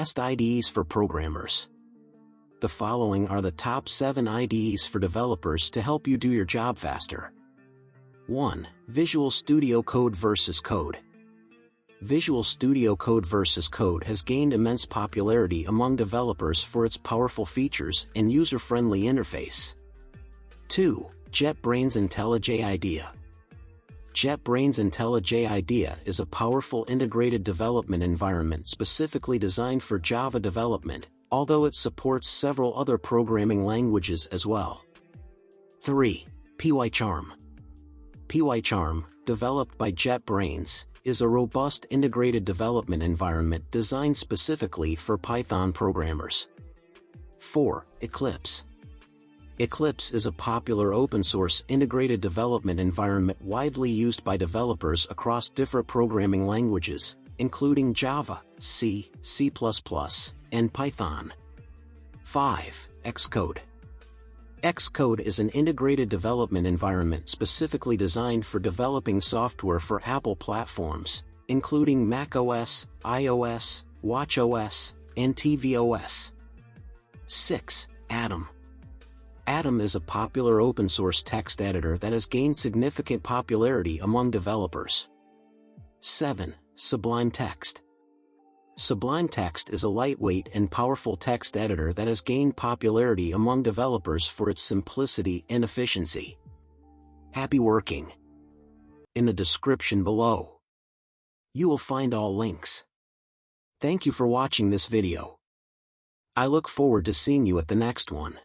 best IDEs for programmers. The following are the top 7 IDEs for developers to help you do your job faster. 1. Visual Studio Code versus Code. Visual Studio Code versus Code has gained immense popularity among developers for its powerful features and user-friendly interface. 2. JetBrains IntelliJ IDEA. JetBrains IntelliJ IDEA is a powerful integrated development environment specifically designed for Java development, although it supports several other programming languages as well. 3. PyCharm. PyCharm, developed by JetBrains, is a robust integrated development environment designed specifically for Python programmers. 4. Eclipse. Eclipse is a popular open-source integrated development environment widely used by developers across different programming languages, including Java, C, C++, and Python. 5. Xcode. Xcode is an integrated development environment specifically designed for developing software for Apple platforms, including macOS, iOS, watchOS, and tvOS. 6. Atom. Atom is a popular open-source text editor that has gained significant popularity among developers. 7. Sublime Text. Sublime Text is a lightweight and powerful text editor that has gained popularity among developers for its simplicity and efficiency. Happy working! In the description below, you will find all links. Thank you for watching this video. I look forward to seeing you at the next one.